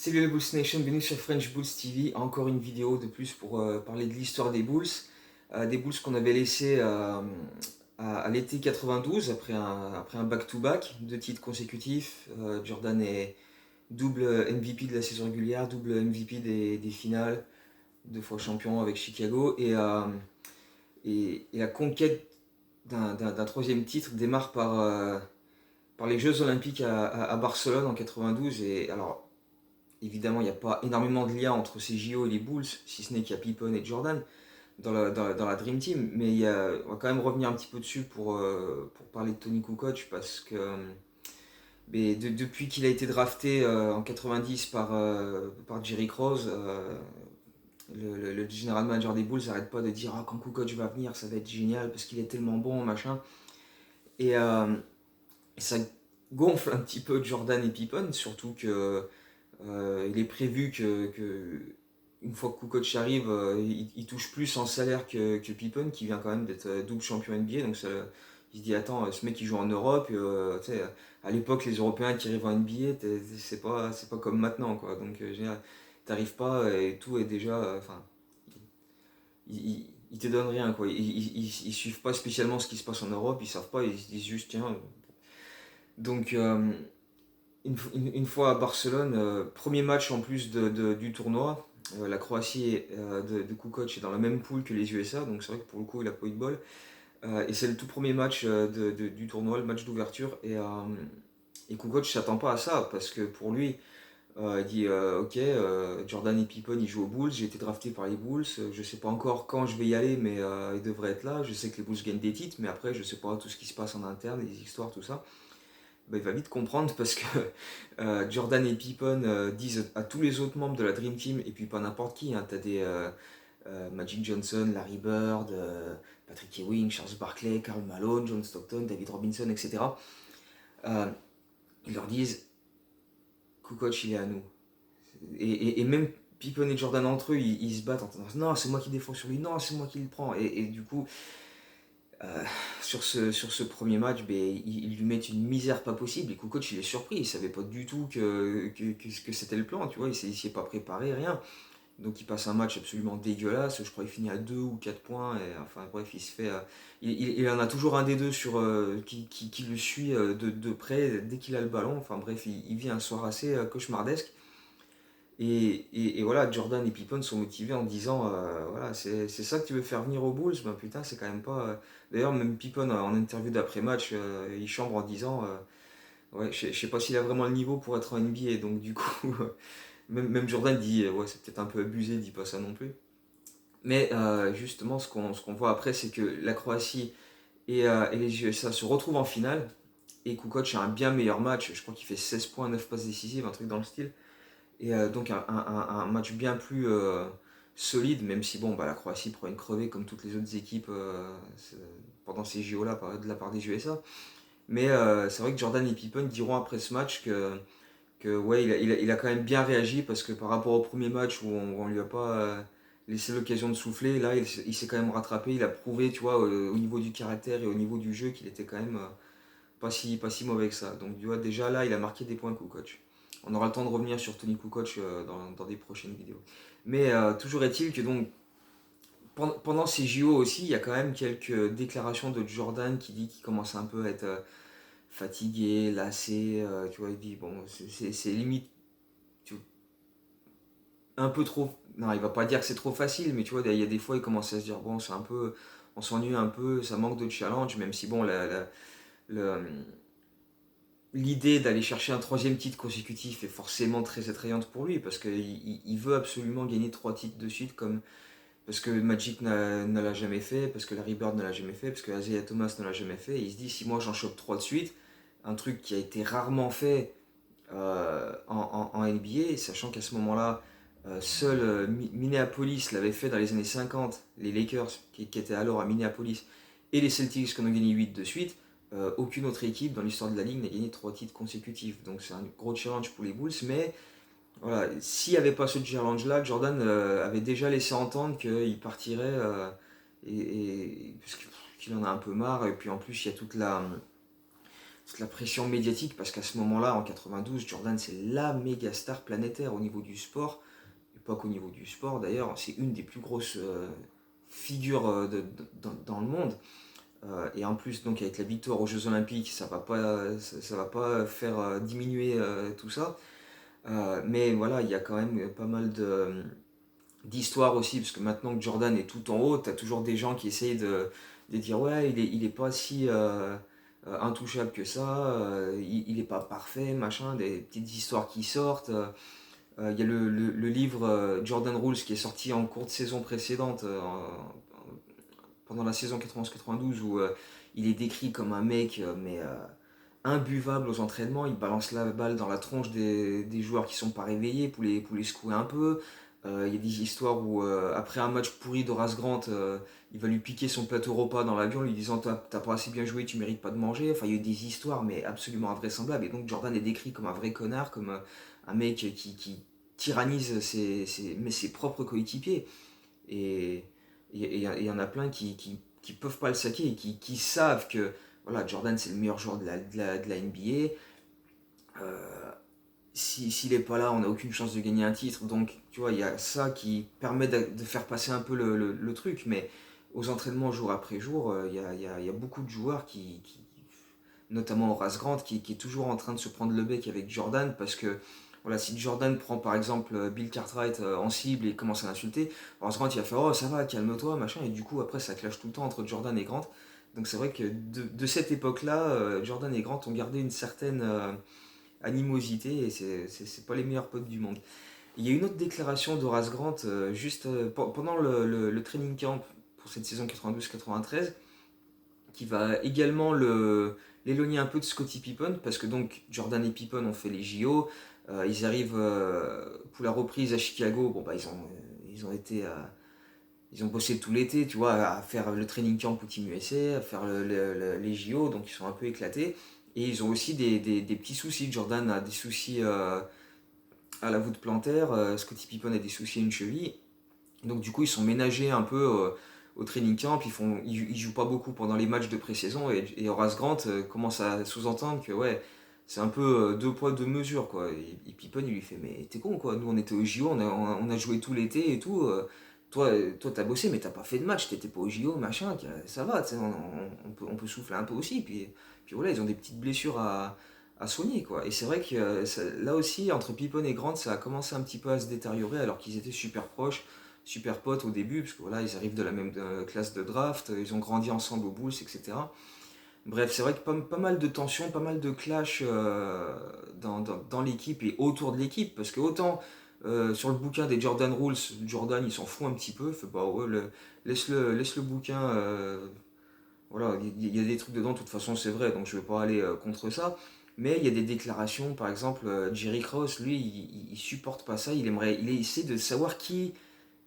Salut la Bulls Nation, bienvenue sur French Bulls TV. Encore une vidéo de plus pour parler de l'histoire des Bulls. Des Bulls qu'on avait laissés à l'été 92 après un back-to-back, deux titres consécutifs. Jordan est double MVP de la saison régulière, double MVP des finales, deux fois champion avec Chicago. Et la conquête d'un troisième titre démarre par les Jeux Olympiques à Barcelone en 92. Et alors, évidemment, il n'y a pas énormément de liens entre ces JO et les Bulls, si ce n'est qu'il y a Pippen et Jordan dans la Dream Team. Mais on va quand même revenir un petit peu dessus pour parler de Tony Kukoc, parce que depuis qu'il a été drafté en 90 par Jerry Krause, le general manager des Bulls n'arrête pas de dire ah, quand Kukoc va venir, ça va être génial parce qu'il est tellement bon, machin. Et ça gonfle un petit peu Jordan et Pippen, surtout que il est prévu que une fois que Kukoc arrive, il touche plus en salaire que Pippen, qui vient quand même d'être double champion NBA. Donc il se dit attends, ce mec il joue en Europe. À l'époque, les Européens qui arrivent en NBA, c'est pas comme maintenant, quoi. Donc t'arrives pas et tout est déjà. Enfin, ils te donnent rien, quoi. Ils suivent pas spécialement ce qui se passe en Europe, ils savent pas, ils se disent juste tiens. Donc une fois à Barcelone, premier match en plus du tournoi. La Croatie de Kukoc est dans la même poule que les USA, donc c'est vrai que pour le coup il a pas eu de bol. Et c'est le tout premier match du tournoi, le match d'ouverture. Et Kukoc s'attend pas à ça, parce que pour lui, il dit ok, Jordan et Pippen ils jouent aux Bulls, j'ai été drafté par les Bulls, je sais pas encore quand je vais y aller, mais ils devraient être là. Je sais que les Bulls gagnent des titres, mais après je sais pas tout ce qui se passe en interne, les histoires, tout ça. Bah, il va vite comprendre, parce que Jordan et Pippen disent à tous les autres membres de la Dream Team, et puis pas n'importe qui, hein, t'as des Magic Johnson, Larry Bird, Patrick Ewing, Charles Barkley, Karl Malone, John Stockton, David Robinson, etc. Euh, Ils leur disent Kukoc il est à nous. Et même Pippen et Jordan entre eux, ils se battent en disant non, c'est moi qui défends sur lui, non, c'est moi qui le prends. Et du coup, Euh, sur ce premier match, ils lui mettent une misère pas possible. Et Kukoc, il est surpris. Il savait pas du tout que c'était le plan. Tu vois, il s'y est pas préparé, rien. Donc il passe un match absolument dégueulasse. Je crois qu'il finit à 2 ou 4 points. Et, enfin bref, il se fait. Il en a toujours un des deux qui le suit de près dès qu'il a le ballon. Enfin bref, il vit un soir assez cauchemardesque. Et voilà, Jordan et Pippen sont motivés en disant voilà, c'est ça que tu veux faire venir aux Bulls. Ben putain, c'est quand même pas. D'ailleurs, même Pippen en interview d'après-match, il chambre en disant ouais, je sais pas s'il a vraiment le niveau pour être en NBA. Donc du coup, même Jordan dit ouais, c'est peut-être un peu abusé, il dit pas ça non plus. Mais justement, ce qu'on voit après, c'est que la Croatie et les USA se retrouvent en finale. Et Kukoc a un bien meilleur match. Je crois qu'il fait 16 points, 9 passes décisives, un truc dans le style. Et donc un match bien plus solide, même si bon, bah, la Croatie prend une crevée comme toutes les autres équipes pendant ces JO-là de la part des USA. Mais c'est vrai que Jordan et Pippen diront après ce match que ouais, il a quand même bien réagi, parce que par rapport au premier match où on lui a pas laissé l'occasion de souffler, là il s'est quand même rattrapé, il a prouvé, tu vois, au niveau du caractère et au niveau du jeu, qu'il était quand même pas si mauvais que ça. Donc tu vois, déjà là, il a marqué des points coach. On aura le temps de revenir sur Tony Kukoc dans des prochaines vidéos. Mais toujours est-il que donc pendant ces JO aussi, il y a quand même quelques déclarations de Jordan qui dit qu'il commence un peu à être fatigué, lassé. Tu vois, il dit bon, c'est limite tu un peu trop. Non, il va pas dire que c'est trop facile, mais tu vois, il y a des fois, il commence à se dire bon, c'est un peu, on s'ennuie un peu, ça manque de challenge, même si bon, le- l'idée d'aller chercher un troisième titre consécutif est forcément très attrayante pour lui, parce qu'il veut absolument gagner trois titres de suite, parce que Magic ne l'a jamais fait, parce que Larry Bird ne l'a jamais fait, parce que Isaiah Thomas ne l'a jamais fait. Et il se dit, si moi j'en chope trois de suite, un truc qui a été rarement fait en NBA, sachant qu'à ce moment-là, seul Minneapolis l'avait fait dans les années 50, les Lakers qui étaient alors à Minneapolis, et les Celtics qui en ont gagné 8 de suite. Aucune autre équipe dans l'histoire de la ligue n'a gagné trois titres consécutifs. Donc c'est un gros challenge pour les Bulls, mais voilà, s'il n'y avait pas ce challenge-là, Jordan avait déjà laissé entendre qu'il partirait parce qu'il en a un peu marre. Et puis en plus, il y a toute toute la pression médiatique, parce qu'à ce moment-là, en 92, Jordan, c'est la méga star planétaire au niveau du sport, et pas qu'au niveau du sport d'ailleurs, c'est une des plus grosses figures dans le monde. Et en plus, donc avec la victoire aux Jeux Olympiques, ça va pas faire diminuer tout ça. Mais voilà, il y a quand même pas mal d'histoires aussi, parce que maintenant que Jordan est tout en haut, tu as toujours des gens qui essayent de dire ouais, il est pas si intouchable que ça, il est pas parfait, machin, des petites histoires qui sortent. Il y a le livre Jordan Rules qui est sorti en cours de saison précédente, pendant la saison 91-92, où il est décrit comme un mec imbuvable aux entraînements. Il balance la balle dans la tronche des joueurs qui sont pas réveillés pour les secouer un peu. Il y a des histoires où, après un match pourri d'Horace Grant, il va lui piquer son plateau repas dans l'avion, lui disant t'as pas assez bien joué, tu mérites pas de manger. Enfin, il y a eu des histoires, mais absolument invraisemblables. Et donc, Jordan est décrit comme un vrai connard, comme un mec qui tyrannise ses propres coéquipiers. Et il y en a plein qui peuvent pas le saquer et qui savent que voilà, Jordan c'est le meilleur joueur de la NBA. S'il est pas là, on n'a aucune chance de gagner un titre. Donc, tu vois, il y a ça qui permet de faire passer un peu le truc. Mais aux entraînements jour après jour, il y a beaucoup de joueurs notamment Horace Grant, qui est toujours en train de se prendre le bec avec Jordan, parce que voilà, si Jordan prend par exemple Bill Cartwright en cible et commence à l'insulter, Horace Grant il va faire oh ça va, calme-toi, machin, et du coup après ça clash tout le temps entre Jordan et Grant. Donc c'est vrai que de cette époque-là, Jordan et Grant ont gardé une certaine animosité et c'est pas les meilleurs potes du monde. Il y a une autre déclaration d'Horace Grant juste pendant le training camp pour cette saison 92-93 qui va également l'éloigner un peu de Scottie Pippen, parce que donc Jordan et Pippen ont fait les JO, ils arrivent pour la reprise à Chicago, bon bah ils ont été ils ont bossé tout l'été, tu vois, à faire le training camp au Team USA, à faire les JO, donc ils sont un peu éclatés. Et ils ont aussi des petits soucis. Jordan a des soucis à la voûte plantaire, Scottie Pippen a des soucis à une cheville. Donc du coup, ils sont ménagés un peu au training camp, ils jouent pas beaucoup pendant les matchs de pré-saison, et Horace Grant commence à sous-entendre que ouais, c'est un peu deux poids, deux mesures, quoi. Et Pippen, il lui fait, mais t'es con, quoi, nous on était au JO, on a joué tout l'été et tout, toi t'as bossé, mais t'as pas fait de match, t'étais pas au JO, machin, ça va, on peut souffler un peu aussi, puis voilà, ils ont des petites blessures à soigner, quoi. Et c'est vrai que là aussi, entre Pippen et Grant, ça a commencé un petit peu à se détériorer, alors qu'ils étaient super proches, super potes au début, parce que voilà, ils arrivent de la même classe de draft, ils ont grandi ensemble aux Bulls, etc. Bref, c'est vrai que pas mal de tensions, pas mal de clash dans l'équipe et autour de l'équipe, parce que autant sur le bouquin des Jordan Rules, Jordan il s'en fout un petit peu, il fait bah ouais, laisse le bouquin, voilà, il y a des trucs dedans, de toute façon c'est vrai, donc je vais pas aller contre ça. Mais il y a des déclarations, par exemple, Jerry Krause, lui, il supporte pas ça, il essaie de savoir qui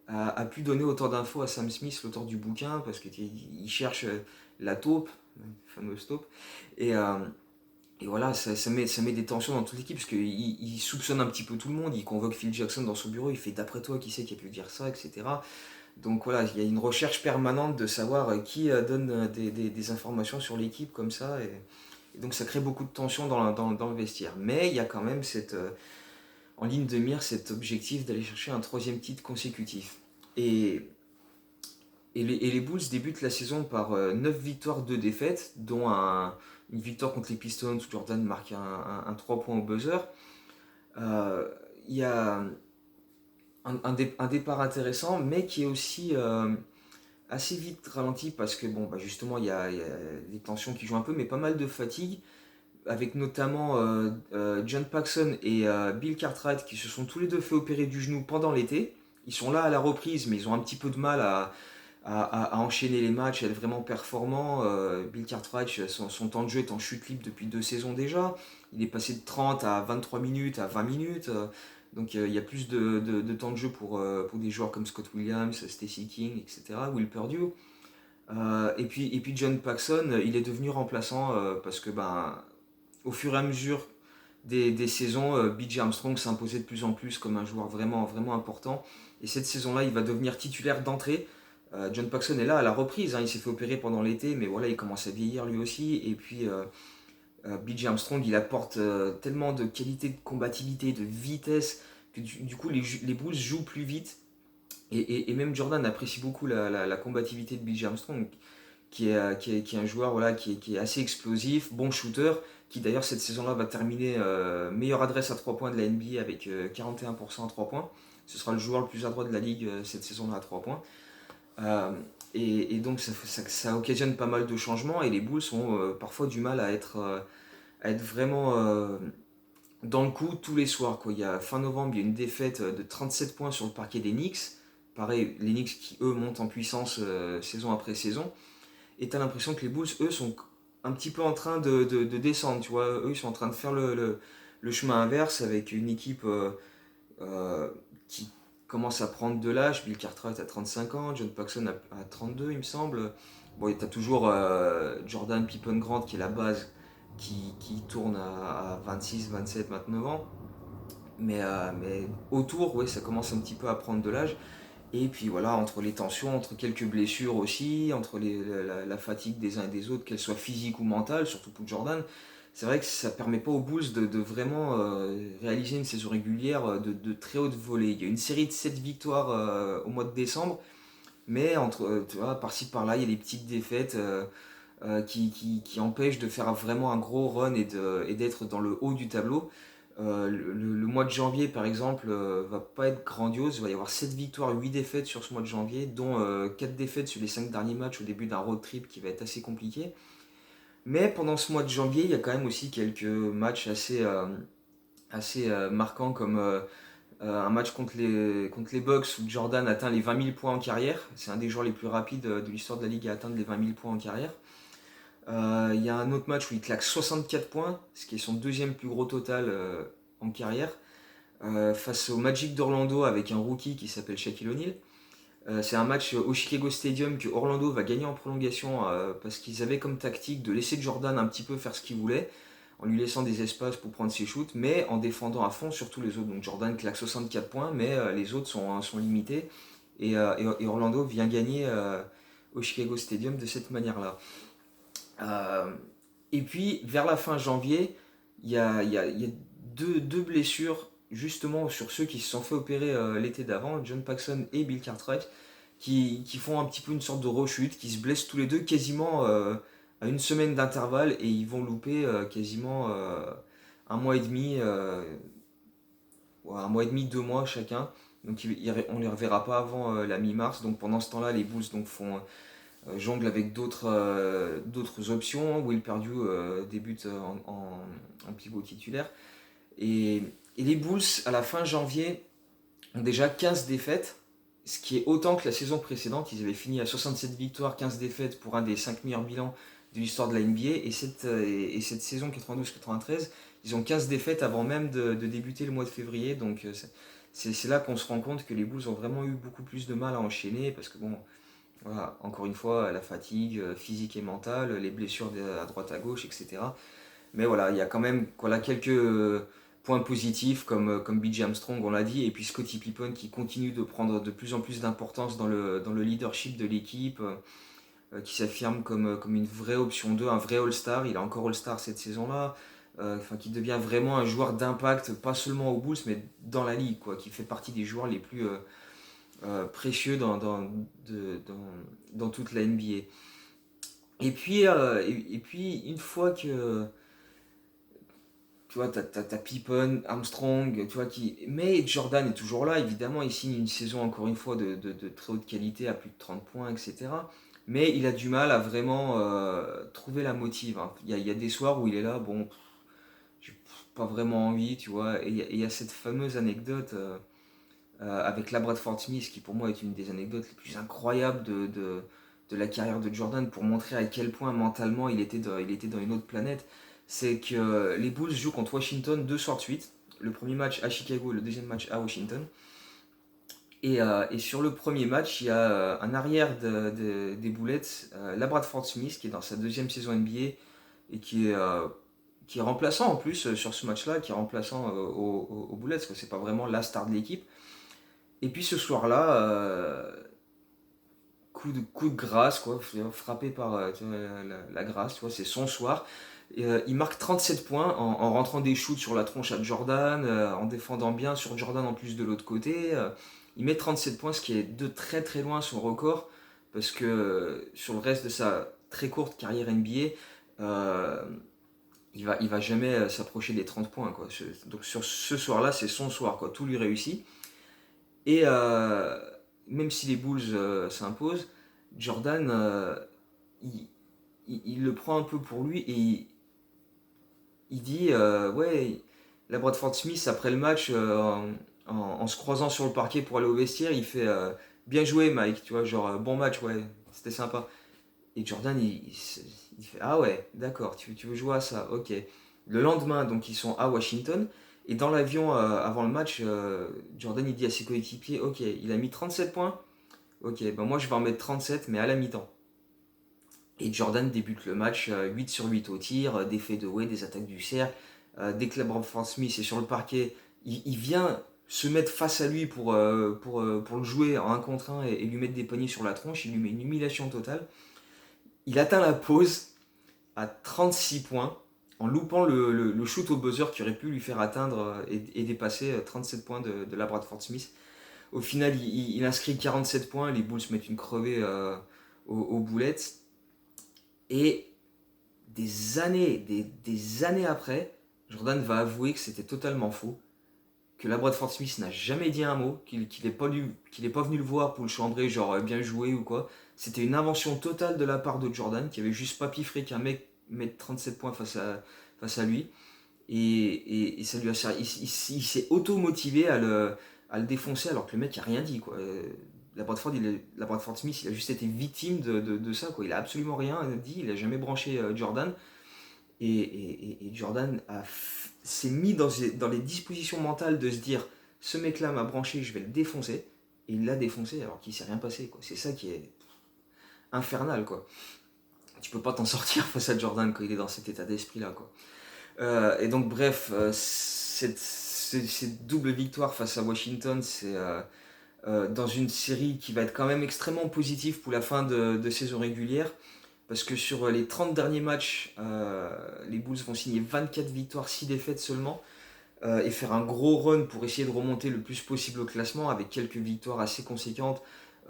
a pu donner autant d'infos à Sam Smith, l'auteur du bouquin, parce qu'il cherche la taupe, la fameuse taupe. Et, euh, et voilà, ça met des tensions dans toute l'équipe, parce qu'il soupçonne un petit peu tout le monde, il convoque Phil Jackson dans son bureau, il fait d'après toi qui c'est qui a pu dire ça, etc. Donc voilà, il y a une recherche permanente de savoir qui donne des informations sur l'équipe comme ça, et donc ça crée beaucoup de tensions dans le vestiaire. Mais il y a quand même en ligne de mire cet objectif d'aller chercher un troisième titre consécutif. Et et les Bulls débutent la saison par 9 victoires, 2 défaites, dont une victoire contre les Pistons où Jordan marque un 3 points au buzzer. Il y a un départ intéressant, mais qui est aussi assez vite ralenti parce que, bon, bah justement, il y a des tensions qui jouent un peu, mais pas mal de fatigue, avec notamment John Paxson et Bill Cartwright qui se sont tous les deux fait opérer du genou pendant l'été. Ils sont là à la reprise, mais ils ont un petit peu de mal à enchaîner les matchs, à être vraiment performant. Bill Cartwright, son temps de jeu est en chute libre depuis 2 saisons déjà. Il est passé de 30 à 23 minutes, à 20 minutes. Donc il y a plus de temps de jeu pour des joueurs comme Scott Williams, Stacey King, etc., Will Perdue. Et puis John Paxson, il est devenu remplaçant parce que ben, au fur et à mesure des saisons, BJ Armstrong s'imposait de plus en plus comme un joueur vraiment, vraiment important. Et cette saison-là, il va devenir titulaire d'entrée. John Paxson est là à la reprise, hein, il s'est fait opérer pendant l'été, mais voilà, il commence à vieillir lui aussi. Et puis BJ Armstrong, il apporte tellement de qualité de combativité, de vitesse, que du coup les Bulls jouent plus vite. Et même Jordan apprécie beaucoup la combativité de BJ Armstrong, qui est un joueur voilà, qui est assez explosif, bon shooter, qui d'ailleurs cette saison-là va terminer meilleure adresse à 3 points de la NBA avec 41% à 3 points. Ce sera le joueur le plus adroit de la ligue cette saison-là à 3 points. Euh, et donc ça occasionne pas mal de changements et les Bulls ont parfois du mal à être vraiment dans le coup tous les soirs. Quoi. Il y a, fin novembre, il y a une défaite de 37 points sur le parquet des Knicks. Pareil, les Knicks qui eux montent en puissance saison après saison. Et t'as l'impression que les Bulls, eux, sont un petit peu en train de descendre. Tu vois, eux, ils sont en train de faire le chemin inverse avec une équipe qui commence à prendre de l'âge. Bill Cartwright a 35 ans, John Paxson a 32, il me semble. Bon, t'as toujours Jordan Pippen Grant qui est la base, qui tourne à 26, 27, 29 ans. Mais autour, ouais, ça commence un petit peu à prendre de l'âge. Et puis voilà, entre les tensions, entre quelques blessures aussi, entre la fatigue des uns et des autres, qu'elle soit physique ou mentale, surtout pour Jordan, c'est vrai que ça ne permet pas aux Bulls de vraiment réaliser une saison régulière de très haute volée. Il y a une série de 7 victoires au mois de décembre, mais tu vois, par-ci par-là, il y a des petites défaites qui empêchent de faire vraiment un gros run et d'être dans le haut du tableau. Le mois de janvier, par exemple, va pas être grandiose. Il va y avoir 7 victoires, 8 défaites sur ce mois de janvier, dont 4 défaites sur les 5 derniers matchs au début d'un road trip qui va être assez compliqué. Mais pendant ce mois de janvier, il y a quand même aussi quelques matchs assez marquants, comme un match contre les Bucks où Jordan atteint les 20 000 points en carrière. C'est un des joueurs les plus rapides de l'histoire de la ligue à atteindre les 20 000 points en carrière. Il y a un autre match où il claque 64 points, ce qui est son deuxième plus gros total en carrière, face au Magic d'Orlando avec un rookie qui s'appelle Shaquille O'Neal. C'est un match au Chicago Stadium que Orlando va gagner en prolongation parce qu'ils avaient comme tactique de laisser Jordan un petit peu faire ce qu'il voulait, en lui laissant des espaces pour prendre ses shoots, mais en défendant à fond surtout les autres. Donc Jordan claque 64 points, mais les autres sont limités. Et Orlando vient gagner au Chicago Stadium de cette manière-là. Euh, et puis, vers la fin janvier, il y a deux blessures, justement, sur ceux qui se sont fait opérer l'été d'avant, John Paxson et Bill Cartwright, qui font un petit peu une sorte de rechute, qui se blessent tous les deux quasiment à une semaine d'intervalle et ils vont louper quasiment un mois et demi, ouais, un mois et demi, 2 mois chacun. Donc on ne les reverra pas avant la mi-mars. Donc pendant ce temps-là, les Bulls donc, font jongle avec d'autres options. Will Perdue débute en pivot titulaire. Et les Bulls, à la fin janvier, ont déjà 15 défaites, ce qui est autant que la saison précédente. Ils avaient fini à 67 victoires, 15 défaites pour un des 5 meilleurs bilans de l'histoire de la NBA. Et cette saison 92-93, ils ont 15 défaites avant même de débuter le mois de février. Donc c'est là qu'on se rend compte que les Bulls ont vraiment eu beaucoup plus de mal à enchaîner parce que bon, voilà, encore une fois, la fatigue physique et mentale, les blessures à droite à gauche, etc. Mais voilà, il y a quand même voilà, quelques points positifs comme BJ Armstrong, on l'a dit, et puis Scottie Pippen qui continue de prendre de plus en plus d'importance dans le leadership de l'équipe, qui s'affirme comme une vraie option 2, un vrai All-Star. Il est encore All-Star cette saison-là. Enfin, qui devient vraiment un joueur d'impact, pas seulement aux Bulls, mais dans la ligue, quoi, qui fait partie des joueurs les plus précieux dans toute la NBA. Et puis, une fois que tu vois, t'as Pippen, Armstrong, tu vois, mais Jordan est toujours là, évidemment, il signe une saison encore une fois de très haute qualité à plus de 30 points, etc. Mais il a du mal à vraiment trouver la motive, hein. Il y a des soirs où il est là, bon, j'ai pas vraiment envie, tu vois, et il y a cette fameuse anecdote avec la Bradford Smith, qui pour moi est une des anecdotes les plus incroyables de la carrière de Jordan, pour montrer à quel point mentalement il était dans une autre planète. C'est que les Bulls jouent contre Washington 2 soirs de suite. Le premier match à Chicago, le deuxième match à Washington. Et sur le premier match, il y a un arrière des Bullets, la Bradford Smith, qui est dans sa deuxième saison NBA et qui est remplaçant en plus sur ce match-là, qui est remplaçant aux Bullets, parce que c'est pas vraiment la star de l'équipe. Et puis ce soir-là, coup de grâce, quoi, frappé par tu vois, la grâce, tu vois, c'est son soir. Il marque 37 points en rentrant des shoots sur la tronche à Jordan, en défendant bien sur Jordan en plus de l'autre côté. Il met 37 points, ce qui est de très très loin son record, parce que sur le reste de sa très courte carrière NBA, il va jamais s'approcher des 30 points, quoi. Donc sur ce soir-là, c'est son soir, quoi. Tout lui réussit. Et même si les Bulls s'imposent, Jordan, il, il le prend un peu pour lui et il dit ouais, la Bradford Smith après le match, en se croisant sur le parquet pour aller au vestiaire, il fait bien joué Mike, tu vois, genre bon match, ouais, c'était sympa. Et Jordan, il fait ah ouais, d'accord, tu veux jouer à ça, ok. Le lendemain, donc ils sont à Washington. Et dans l'avion, avant le match, Jordan il dit à ses coéquipiers, ok, il a mis 37 points, ok, ben moi je vais en mettre 37, mais à la mi-temps. Et Jordan débute le match 8 sur 8 au tir, des faits de way, des attaques du cercle. Dès que LeBron Smith est sur le parquet, il vient se mettre face à lui pour le jouer en 1 contre 1 et lui mettre des paniers sur la tronche. Il lui met une humiliation totale. Il atteint la pause à 36 points en loupant le shoot au buzzer qui aurait pu lui faire atteindre et dépasser 37 points de la Bradford Smith. Au final, il inscrit 47 points, les Bulls mettent une crevée aux boulettes. Et des années après, Jordan va avouer que c'était totalement faux, que la Bradford Smith n'a jamais dit un mot, qu'il n'est pas, pas venu le voir pour le chambrer, genre bien joué ou quoi. C'était une invention totale de la part de Jordan, qui avait juste pas piffré qu'un mec mette 37 points face à lui. Et ça lui a servi. Il s'est auto-motivé à le défoncer alors que le mec a rien dit, quoi. La Bradford Smith, il a juste été victime de ça, quoi. Il a absolument rien dit, il a jamais branché Jordan. Et Jordan s'est mis dans les dispositions mentales de se dire ce mec-là m'a branché, je vais le défoncer. Et il l'a défoncé alors qu'il s'est rien passé, quoi. C'est ça qui est infernal, quoi. Tu peux pas t'en sortir face à Jordan quand il est dans cet état d'esprit-là, quoi. Et donc, bref, cette double victoire face à Washington, c'est dans une série qui va être quand même extrêmement positive pour la fin de saison régulière. Parce que sur les 30 derniers matchs, les Bulls vont signer 24 victoires, 6 défaites seulement. Et faire un gros run pour essayer de remonter le plus possible au classement avec quelques victoires assez conséquentes.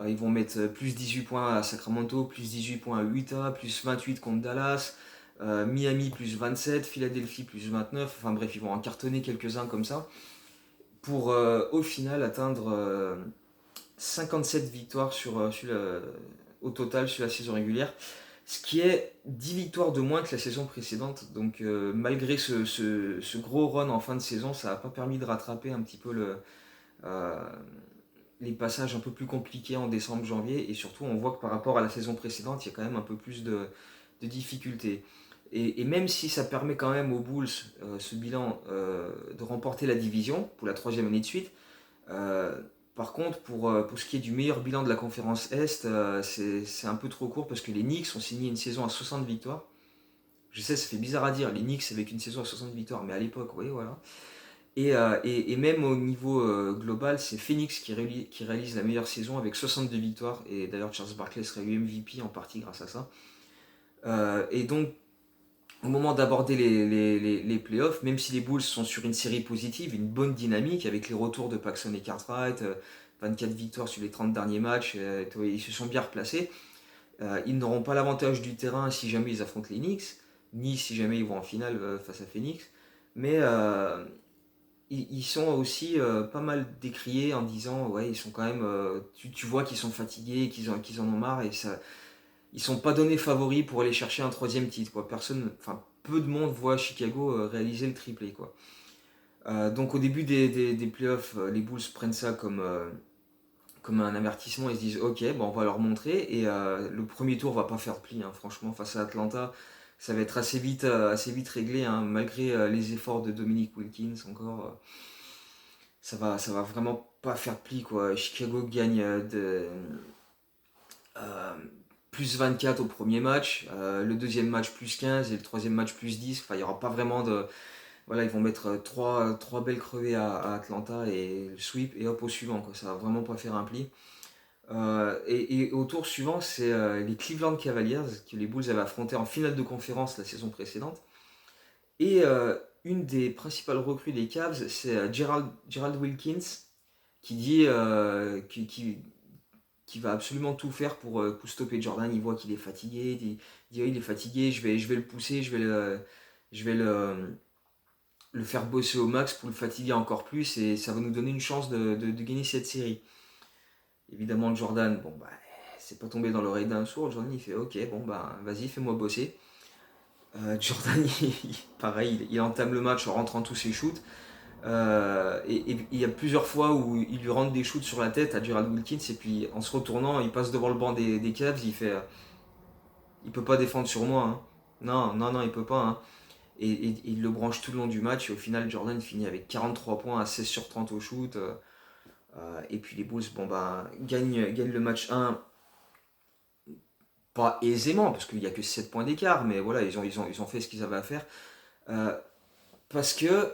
Ils vont mettre plus 18 points à Sacramento, plus 18 points à Utah, plus 28 contre Dallas, Miami plus 27, Philadelphie plus 29. Enfin bref, ils vont en cartonner quelques-uns comme ça. Pour au final atteindre 57 victoires au total sur la saison régulière. Ce qui est 10 victoires de moins que la saison précédente. Donc malgré ce gros run en fin de saison, ça n'a pas permis de rattraper un petit peu euh, les passages un peu plus compliqués en décembre-janvier. Et surtout, on voit que par rapport à la saison précédente, il y a quand même un peu plus de difficultés. Et même si ça permet quand même aux Bulls, ce bilan, de remporter la division pour la 3e année de suite, euh, par contre, pour ce qui est du meilleur bilan de la conférence Est, c'est un peu trop court parce que les Knicks ont signé une saison à 60 victoires. Je sais, ça fait bizarre à dire, les Knicks avec une saison à 60 victoires, mais à l'époque, oui, voilà. Et même au niveau global, c'est Phoenix qui réalise la meilleure saison avec 62 victoires. Et d'ailleurs, Charles Barkley serait eu MVP en partie grâce à ça. Et donc, au moment d'aborder les playoffs, même si les Bulls sont sur une série positive, une bonne dynamique avec les retours de Paxson et Cartwright, 24 victoires sur les 30 derniers matchs, ils se sont bien replacés. Ils n'auront pas l'avantage du terrain si jamais ils affrontent les Knicks, ni si jamais ils vont en finale face à Phoenix. Mais ils sont aussi pas mal décriés en disant ouais, ils sont quand même. Tu vois qu'ils sont fatigués, qu'ils en ont marre et ça, ils sont pas donnés favoris pour aller chercher un 3e titre, quoi. Personne, enfin peu de monde voit Chicago réaliser le triplé, quoi. Donc au début des playoffs, les Bulls prennent ça comme un avertissement. Ils se disent ok, bon, on va leur montrer et le premier tour va pas faire de pli, hein, franchement face à Atlanta. Ça va être assez vite réglé, hein, malgré les efforts de Dominic Wilkins encore. Ça va vraiment pas faire de pli, quoi. Chicago gagne euh, plus 24 au premier match, le deuxième match plus 15 et le troisième match plus 10. Enfin, il n'y aura pas vraiment de. Voilà, ils vont mettre trois belles crevées à Atlanta et le sweep et hop au suivant, quoi. Ça va vraiment pas faire un pli. Et au tour suivant, c'est les Cleveland Cavaliers que les Bulls avaient affronté en finale de conférence la saison précédente. Et une des principales recrues des Cavs, c'est Gerald Wilkins, qui dit qui va absolument tout faire pour stopper Jordan. Il voit qu'il est fatigué, il dit, il est fatigué, je vais le pousser, je vais le faire bosser au max pour le fatiguer encore plus et ça va nous donner une chance de gagner cette série. Évidemment, Jordan, bon bah, c'est pas tombé dans l'oreille d'un sourd. Jordan il fait ok, bon bah, vas-y, fais-moi bosser. Jordan, pareil, il entame le match en rentrant tous ses shoots. Et il y a plusieurs fois où il lui rentre des shoots sur la tête à Gerald Wilkins et puis en se retournant, il passe devant le banc des Cavs, il fait il peut pas défendre sur moi. Hein. Non, non, non, il peut pas. Hein. Et il le branche tout le long du match et au final, Jordan finit avec 43 points à 16 sur 30 au shoot. Et puis les Bulls bon, bah, gagnent le match 1 pas aisément parce qu'il n'y a que 7 points d'écart, mais voilà, ils ont fait ce qu'ils avaient à faire. Euh, parce que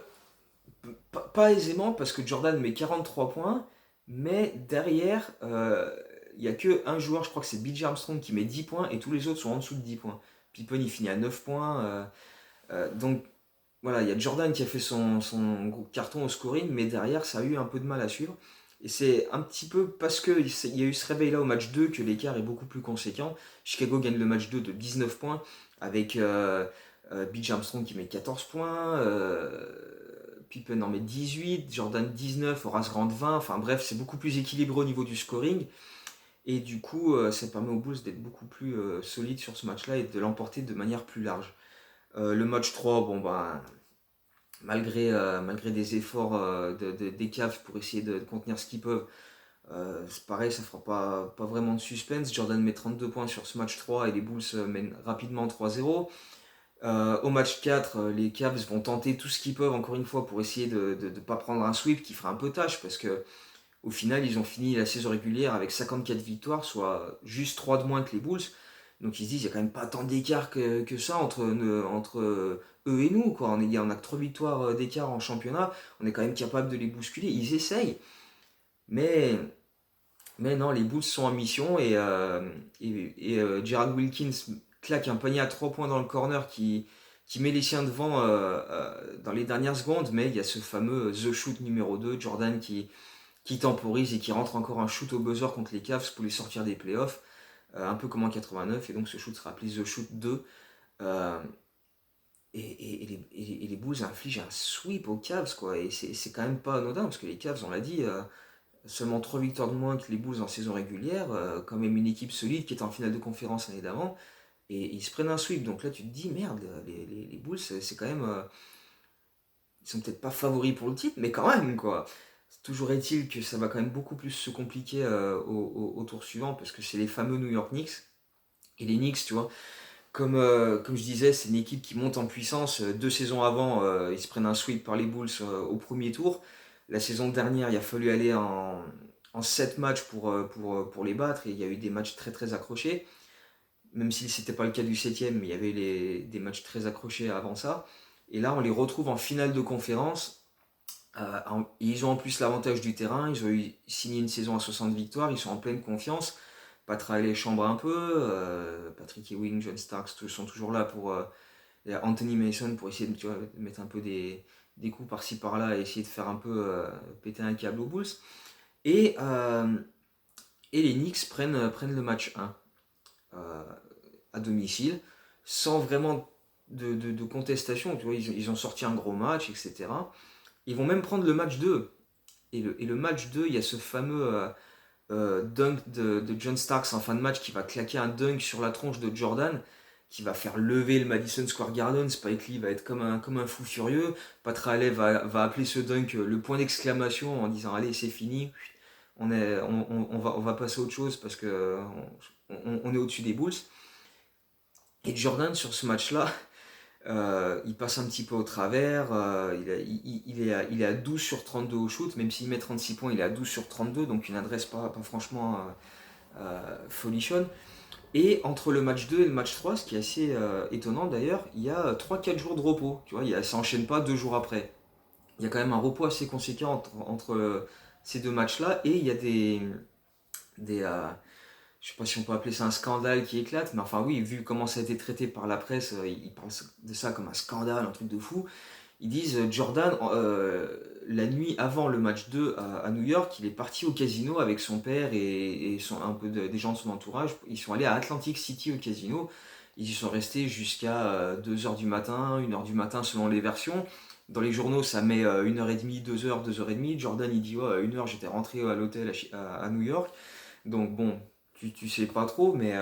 pas aisément parce que Jordan met 43 points, mais derrière, il n'y a que un joueur, je crois que c'est BJ Armstrong, qui met 10 points et tous les autres sont en dessous de 10 points. Pippen, il finit à 9 points. Donc voilà, il y a Jordan qui a fait son gros carton au scoring, mais derrière, ça a eu un peu de mal à suivre. Et c'est un petit peu parce qu'il y a eu ce réveil-là au match 2 que l'écart est beaucoup plus conséquent. Chicago gagne le match 2 de 19 points avec BJ Armstrong qui met 14 points, Pippen en met 18, Jordan 19, Horace Grant 20. Enfin bref, c'est beaucoup plus équilibré au niveau du scoring. Et du coup, ça permet aux Bulls d'être beaucoup plus solides sur ce match-là et de l'emporter de manière plus large. Le match 3, bon bah, malgré des efforts des Cavs pour essayer de contenir ce qu'ils peuvent, c'est pareil, ça fera pas vraiment de suspense. Jordan met 32 points sur ce match 3 et les Bulls mènent rapidement 3-0. Au match 4, les Cavs vont tenter tout ce qu'ils peuvent encore une fois pour essayer de ne pas prendre un sweep qui fera un peu tâche parce que au final ils ont fini la saison régulière avec 54 victoires, soit juste 3 de moins que les Bulls. Donc ils se disent il n'y a quand même pas tant d'écart que ça entre eux et nous. Quoi. On a que 3 victoires d'écart en championnat, on est quand même capable de les bousculer. Ils essayent, mais, mais non, les Bulls sont en mission et Gerald Wilkins claque un panier à 3 points dans le corner qui met les siens devant dans les dernières secondes, mais il y a ce fameux The Shoot numéro 2, Jordan qui temporise et qui rentre encore un shoot au buzzer contre les Cavs pour les sortir des playoffs, un peu comme en 89, et donc ce shoot sera appelé The Shoot 2. Euh, et les Bulls infligent un sweep aux Cavs, quoi, et c'est quand même pas anodin, parce que les Cavs, on l'a dit, seulement 3 victoires de moins que les Bulls en saison régulière, quand même une équipe solide qui était en finale de conférence l'année d'avant, et ils se prennent un sweep, donc là tu te dis, merde, les Bulls, c'est quand même... ils sont peut-être pas favoris pour le titre, mais quand même, quoi. Toujours est-il que ça va quand même beaucoup plus se compliquer au tour suivant, parce que c'est les fameux New York Knicks, et les Knicks, tu vois, comme je disais, c'est une équipe qui monte en puissance. 2 saisons avant, ils se prennent un sweep par les Bulls au premier tour. La saison dernière, il a fallu aller en 7 matchs pour les battre. Et il y a eu des matchs très très accrochés. Même si ce n'était pas le cas du septième, mais il y avait des matchs très accrochés avant ça. Et là, on les retrouve en finale de conférence. Ils ont en plus l'avantage du terrain. Ils ont signé une saison à 60 victoires. Ils sont en pleine confiance. Patra les chambres un peu, Patrick Ewing, John Starks, tous sont toujours là pour Anthony Mason pour essayer de mettre un peu des coups par-ci par-là et essayer de faire un peu péter un câble aux Bulls. Et, euh, et les Knicks prennent le match 1 à domicile sans vraiment de contestation. Tu vois, ils ont sorti un gros match, etc. Ils vont même prendre le match 2. Et le match 2, il y a ce fameux dunk de John Starks en fin de match qui va claquer un dunk sur la tronche de Jordan qui va faire lever le Madison Square Garden. Spike Lee va être comme un fou furieux. Pat Riley va appeler ce dunk le point d'exclamation en disant allez c'est fini, on va passer à autre chose parce que on est au-dessus des Bulls. Et Jordan sur ce match-là, il passe un petit peu au travers, il est à 12 sur 32 au shoot, même s'il met 36 points, il est à 12 sur 32, donc une adresse pas franchement folichonne. Et entre le match 2 et le match 3, ce qui est assez étonnant d'ailleurs, il y a 3-4 jours de repos, tu vois, ça n'enchaîne pas 2 jours après. Il y a quand même un repos assez conséquent entre ces deux matchs-là, et il y a des, je sais pas si on peut appeler ça un scandale qui éclate, mais enfin oui, vu comment ça a été traité par la presse, ils parlent de ça comme un scandale, un truc de fou. Ils disent Jordan, la nuit avant le match 2 à New York, il est parti au casino avec son père et un peu des gens de son entourage. Ils sont allés à Atlantic City au casino. Ils y sont restés jusqu'à 2h du matin, 1h du matin selon les versions. Dans les journaux, ça met 1h30, 2h, 2h30. Jordan, il dit ouais, 1h, j'étais rentré à l'hôtel à New York. Donc bon, tu sais pas trop, mais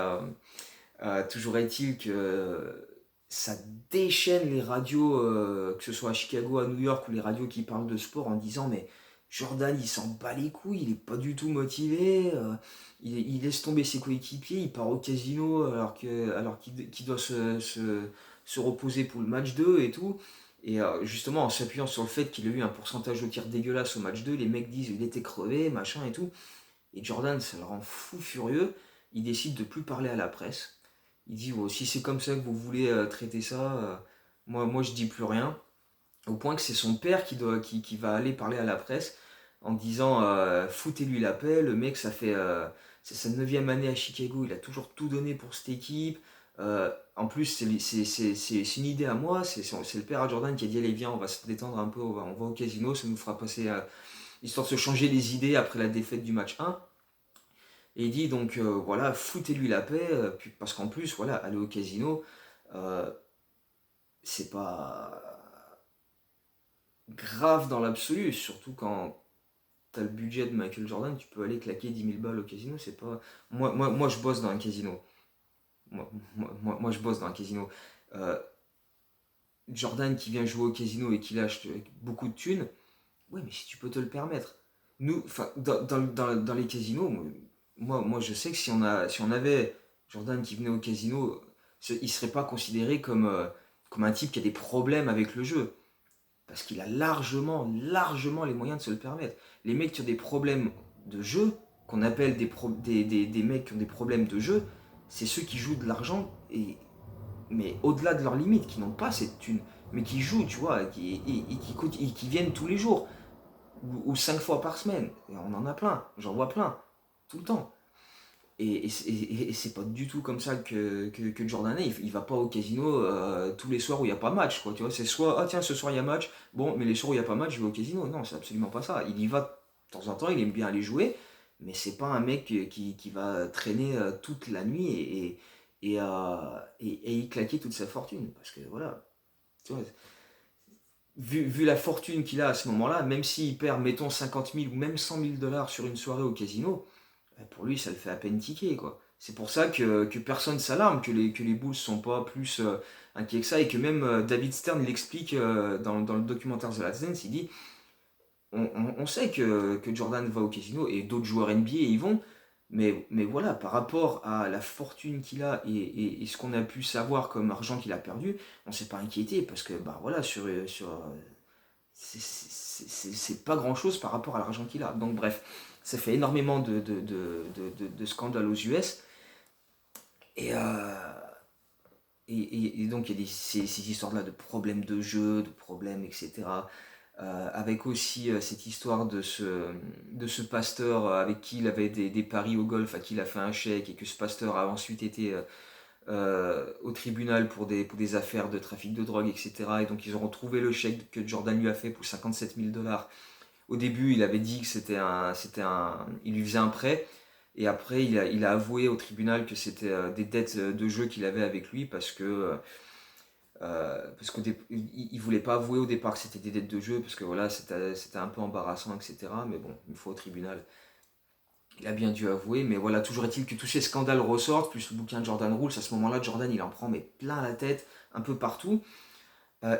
toujours est-il que ça déchaîne les radios, que ce soit à Chicago, à New York, ou les radios qui parlent de sport en disant mais Jordan il s'en bat les couilles, il est pas du tout motivé, il laisse tomber ses coéquipiers, il part au casino qu'il doit se reposer pour le match 2 et tout. Et justement en s'appuyant sur le fait qu'il a eu un pourcentage de tir dégueulasse au match 2, les mecs disent il était crevé, machin et tout. Et Jordan, ça le rend fou furieux. Il décide de plus parler à la presse. Il dit oh, si c'est comme ça que vous voulez traiter ça, moi je dis plus rien. Au point que c'est son père qui va aller parler à la presse en disant foutez-lui la paix, le mec c'est sa 9e année à Chicago, il a toujours tout donné pour cette équipe. En plus c'est une idée à moi, c'est le père à Jordan qui a dit allez viens on va se détendre un peu, on va au casino, ça nous fera passer histoire de se changer les idées après la défaite du match 1. Et il dit donc voilà, foutez-lui la paix, parce qu'en plus, voilà, aller au casino, euh, c'est pas grave dans l'absolu, surtout quand t'as le budget de Michael Jordan, tu peux aller claquer 10 000 balles au casino, c'est pas. Moi je bosse dans un casino. Moi, je bosse dans un casino. Euh, Jordan qui vient jouer au casino et qui lâche beaucoup de thunes, ouais, mais si tu peux te le permettre. Nous, enfin, dans les casinos, moi, je sais que si on avait Jordan qui venait au casino, il serait pas considéré comme un type qui a des problèmes avec le jeu. Parce qu'il a largement les moyens de se le permettre. Les mecs qui ont des problèmes de jeu, qu'on appelle des mecs qui ont des problèmes de jeu, c'est ceux qui jouent de l'argent, mais au-delà de leurs limites, qui n'ont pas cette thune, mais qui jouent, tu vois, et qui viennent tous les jours ou 5 fois par semaine. Et on en a plein, j'en vois plein, tout le temps. Et c'est pas du tout comme ça que Jordan est. Il va pas au casino tous les soirs où il n'y a pas match, quoi. Tu vois, c'est soit, ah tiens, ce soir il y a match, bon, mais les soirs où il n'y a pas match, je vais au casino. Non, c'est absolument pas ça. Il y va de temps en temps, il aime bien aller jouer, mais c'est pas un mec qui va traîner toute la nuit et y claquer toute sa fortune. Parce que voilà, tu vois, vu la fortune qu'il a à ce moment-là, même s'il perd, mettons, 50 000 ou même 100 000 dollars sur une soirée au casino, pour lui, ça le fait à peine tiquer, quoi. C'est pour ça que personne s'alarme, que les Bulls sont pas plus inquiets que ça, et que même David Stern, il explique dans le documentaire The Last Dance, il dit, on sait que Jordan va au casino, et d'autres joueurs NBA y vont, mais voilà, par rapport à la fortune qu'il a et ce qu'on a pu savoir comme argent qu'il a perdu, on s'est pas inquiété, parce que, bah voilà, c'est pas grand chose par rapport à l'argent qu'il a. Donc bref, ça fait énormément de scandales aux US. Et, et donc il y a ces histoires-là de problèmes de jeu, de problèmes, etc. Avec aussi cette histoire de ce pasteur avec qui il avait des paris au golf, à qui il a fait un chèque, et que ce pasteur a ensuite été au tribunal pour des affaires de trafic de drogue, etc. Et donc ils ont retrouvé le chèque que Jordan lui a fait pour 57 000 dollars. Au début, il avait dit que il lui faisait un prêt. Et après, il a avoué au tribunal que c'était des dettes de jeu qu'il avait avec lui parce qu'il voulait pas avouer au départ que c'était des dettes de jeu parce que voilà, c'était un peu embarrassant, etc. Mais bon, une fois au tribunal, il a bien dû avouer. Mais voilà, toujours est-il que tous ces scandales ressortent, plus le bouquin de Jordan Rules. À ce moment-là, Jordan, il en prend mais plein la tête, un peu partout.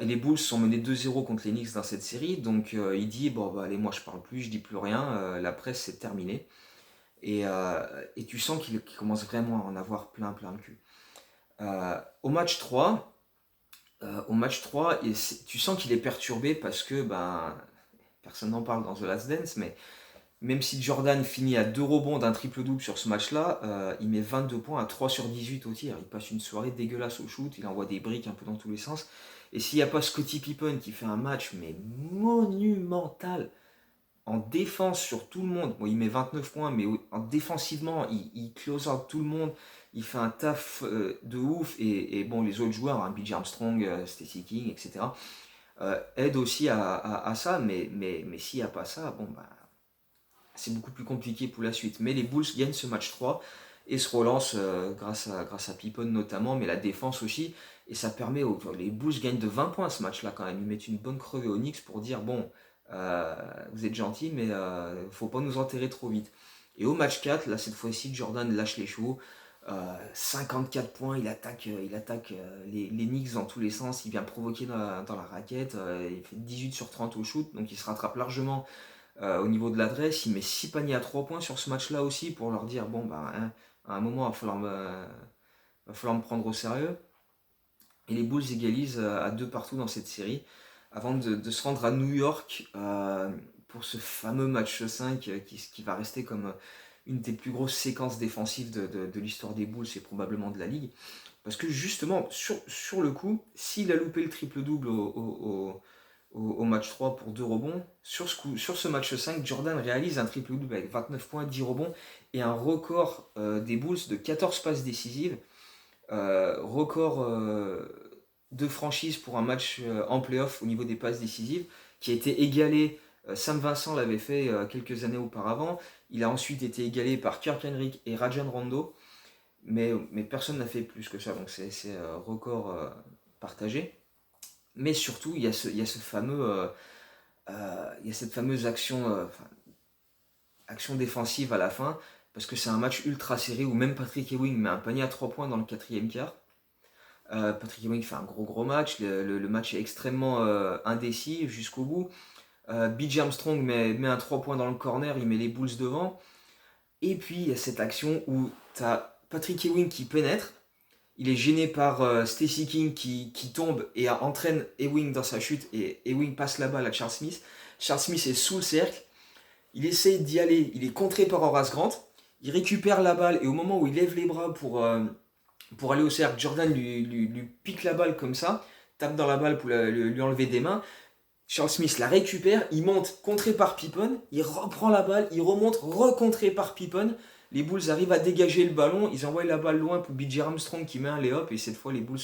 Et les Bulls sont menés 2-0 contre les Knicks dans cette série, donc il dit bon bah allez moi je parle plus, je dis plus rien, la presse c'est terminé. Et tu sens qu'il commence vraiment à en avoir plein le cul. Au match 3, tu sens qu'il est perturbé parce que ben personne n'en parle dans The Last Dance, mais même si Jordan finit à 2 rebonds d'un triple-double sur ce match-là, il met 22 points à 3 sur 18 au tir. Il passe une soirée dégueulasse au shoot, il envoie des briques un peu dans tous les sens. Et s'il n'y a pas Scottie Pippen qui fait un match mais monumental, en défense sur tout le monde. Bon, il met 29 points, mais défensivement, il close out tout le monde. Il fait un taf de ouf. Et bon, les autres joueurs, hein, BJ Armstrong, Stacey King, etc., aident aussi à ça. Mais s'il n'y a pas ça, bon, bah, c'est beaucoup plus compliqué pour la suite. Mais les Bulls gagnent ce match 3 et se relancent grâce à Pippen notamment, mais la défense aussi. Et ça permet les Bulls gagnent de 20 points ce match-là quand même. Ils mettent une bonne crevée aux Knicks pour dire bon, vous êtes gentils, mais faut pas nous enterrer trop vite. Et au match 4, là cette fois-ci, Jordan lâche les chevaux. 54 points, il attaque les Knicks dans tous les sens, il vient provoquer dans la raquette, il fait 18 sur 30 au shoot, donc il se rattrape largement au niveau de l'adresse. Il met 6 paniers à 3 points sur ce match-là aussi pour leur dire bon, bah, hein, à un moment, il va falloir me prendre au sérieux. Et les Bulls égalisent à 2 partout dans cette série avant de se rendre à New York pour ce fameux match 5 qui va rester comme une des plus grosses séquences défensives de l'histoire des Bulls et probablement de la ligue. Parce que justement, sur le coup, s'il a loupé le triple-double au match 3 pour 2 rebonds, sur ce match 5, Jordan réalise un triple-double avec 29 points, 10 rebonds et un record des Bulls de 14 passes décisives. Record de franchise pour un match en playoff au niveau des passes décisives, qui a été égalé. Sam Vincent l'avait fait quelques années auparavant. Il a ensuite été égalé par Kirk Henrik et Rajon Rondo, mais personne n'a fait plus que ça, donc c'est record partagé. Mais surtout, il y a ce fameux, il y a cette fameuse action défensive à la fin, parce que c'est un match ultra serré où même Patrick Ewing met un panier à 3 points dans le quatrième quart. Patrick Ewing fait un gros match, le match est extrêmement indécis jusqu'au bout. BJ Armstrong met un 3 points dans le corner, il met les Bulls devant. Et puis il y a cette action où tu as Patrick Ewing qui pénètre, il est gêné par Stacey King qui tombe et entraîne Ewing dans sa chute, et Ewing passe la balle à Charles Smith. Charles Smith est sous le cercle, il essaye d'y aller, il est contré par Horace Grant, il récupère la balle et au moment où il lève les bras pour aller au cercle, Jordan lui pique la balle comme ça, tape dans la balle pour lui enlever des mains. Charles Smith la récupère, il monte contré par Pippen, il reprend la balle, il remonte recontré par Pippen. Les Bulls arrivent à dégager le ballon, ils envoient la balle loin pour BJ Armstrong qui met un lay-up et cette fois les Bulls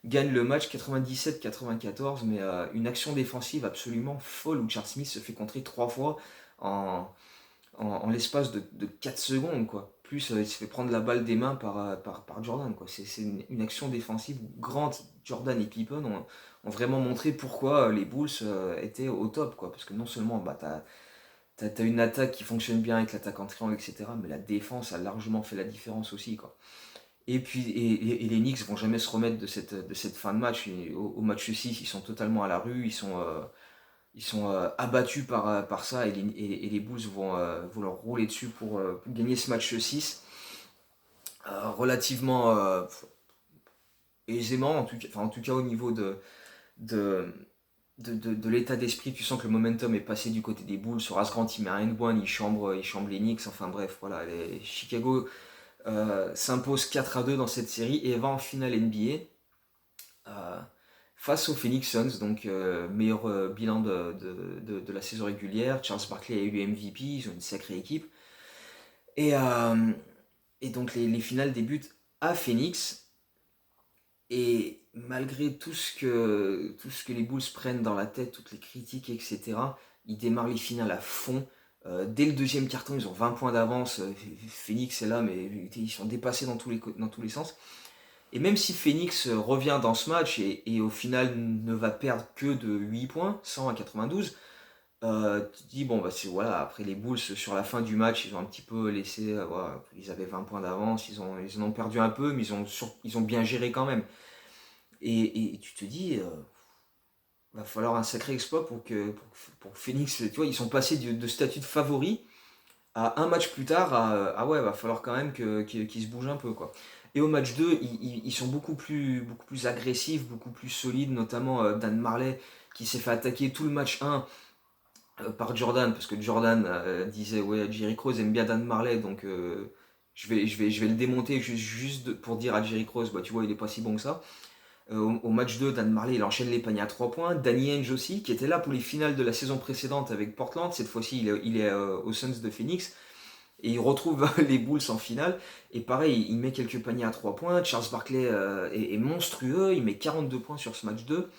gagnent le match 97-94, mais une action défensive absolument folle où Charles Smith se fait contrer 3 fois en l'espace de 4 secondes, quoi. Plus il se fait prendre la balle des mains par Jordan, quoi. C'est une action défensive où Grant, Jordan et Pippen ont vraiment montré pourquoi les Bulls étaient au top, quoi. Parce que non seulement bah, t'as une attaque qui fonctionne bien avec l'attaque en triangle, etc., mais la défense a largement fait la différence aussi, quoi. Et puis et les Knicks vont jamais se remettre de cette fin de match. Au match 6, ils sont totalement à la rue, ils sont abattus par ça, et les Bulls vont leur rouler dessus pour gagner ce match 6 relativement aisément, en tout cas au niveau de, de l'état d'esprit. Tu sens que le momentum est passé du côté des Bulls. Sur Grant, il met un end-one, il chambre les Knicks. Enfin bref, voilà, Chicago s'impose 4-2 dans cette série et va en finale NBA. Face aux Phoenix Suns, donc meilleur bilan de la saison régulière. Charles Barkley a eu le MVP, ils ont une sacrée équipe. Et, et donc les finales débutent à Phoenix. Et malgré tout ce que les Bulls prennent dans la tête, toutes les critiques, etc., ils démarrent les finales à fond. Dès le deuxième carton, ils ont 20 points d'avance. Phoenix est là, mais ils sont dépassés dans tous les sens. Et même si Phoenix revient dans ce match et au final ne va perdre que de 8 points, 100 à 92, tu te dis, bon, bah, voilà, après les Bulls, sur la fin du match, ils ont un petit peu laissé, voilà, ils avaient 20 points d'avance, ils en ont perdu un peu, mais ils ont bien géré quand même. Et tu te dis, va falloir un sacré exploit pour Phoenix, tu vois, ils sont passés de statut de favori à un match plus tard, ah ouais, va falloir quand même qu'ils se bougent un peu, quoi. Et au match 2, ils sont beaucoup plus agressifs, beaucoup plus solides, notamment Dan Marley qui s'est fait attaquer tout le match 1 par Jordan, parce que Jordan disait ouais, Jerry Cross aime bien Dan Marley, donc je vais le démonter juste pour dire à Jerry Cross, bah tu vois, il est pas si bon que ça. Au match 2, Dan Marley, il enchaîne les paniers à 3 points. Danny Ainge aussi, qui était là pour les finales de la saison précédente avec Portland. Cette fois-ci, il est aux Suns de Phoenix. Et il retrouve les Bulls en finale. Et pareil, il met quelques paniers à 3 points. Charles Barkley est monstrueux. Il met 42 points sur ce match 2.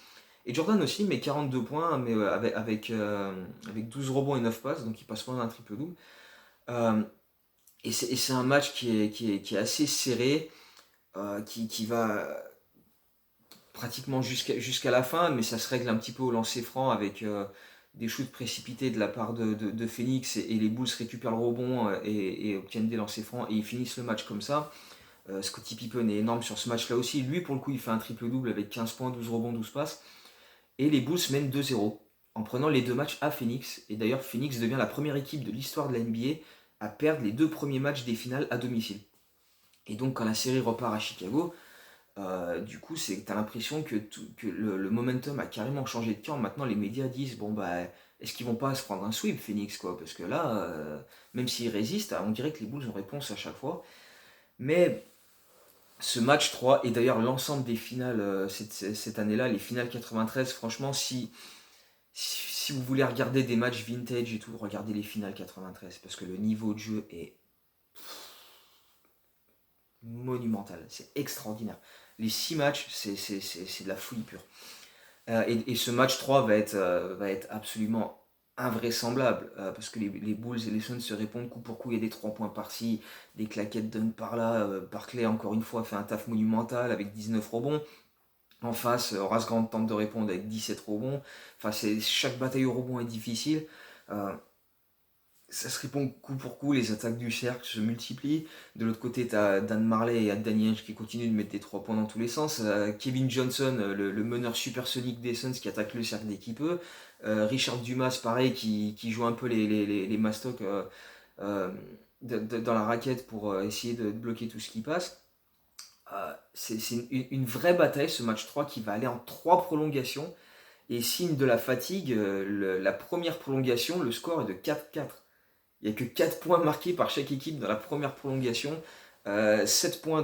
Et Jordan aussi met 42 points, mais avec 12 rebonds et 9 passes. Donc il passe pas un triple-double. Et c'est un match qui est assez serré, qui va pratiquement jusqu'à la fin, mais ça se règle un petit peu au lancer franc avec des shoots précipités de la part de Phoenix et les Bulls récupèrent le rebond et obtiennent des lancers francs et ils finissent le match comme ça. Scottie Pippen est énorme sur ce match-là aussi. Lui, pour le coup, il fait un triple-double avec 15 points, 12 rebonds, 12 passes. Et les Bulls mènent 2-0 en prenant les deux matchs à Phoenix. Et d'ailleurs, Phoenix devient la première équipe de l'histoire de la NBA à perdre les deux premiers matchs des finales à domicile. Et donc, quand la série repart à Chicago, du coup, t'as l'impression que le momentum a carrément changé de camp. Maintenant, les médias disent bon, bah, est-ce qu'ils vont pas se prendre un sweep, Phoenix, quoi? Parce que là, même s'ils résistent, on dirait que les Bulls ont réponse à chaque fois. Mais ce match 3 et d'ailleurs l'ensemble des finales cette année-là, les finales 93, franchement, si vous voulez regarder des matchs vintage et tout, regardez les finales 93 parce que le niveau de jeu est monumental, c'est extraordinaire. Les 6 matchs, c'est de la folie pure. Et ce match 3 va être absolument invraisemblable parce que les Bulls et les Suns se répondent coup pour coup. Il y a des 3 points par-ci, des claquettes dunk par-là. Barclay, encore une fois, fait un taf monumental avec 19 rebonds. En face, Horace Grant tente de répondre avec 17 rebonds. Enfin, chaque bataille au rebond est difficile. Euh, Ça se répond coup pour coup, les attaques du cercle se multiplient. De l'autre côté, tu as Dan Marley et Danny Ainge qui continuent de mettre des 3 points dans tous les sens. Kevin Johnson, le meneur supersonique des Suns qui attaque le cercle dès qu'il peut. Richard Dumas, pareil, qui joue un peu les mastocs dans la raquette pour essayer de bloquer tout ce qui passe. C'est une vraie bataille ce match 3 qui va aller en 3 prolongations. Et signe de la fatigue, la première prolongation, le score est de 4-4. Il n'y a que 4 points marqués par chaque équipe dans la première prolongation, 7 points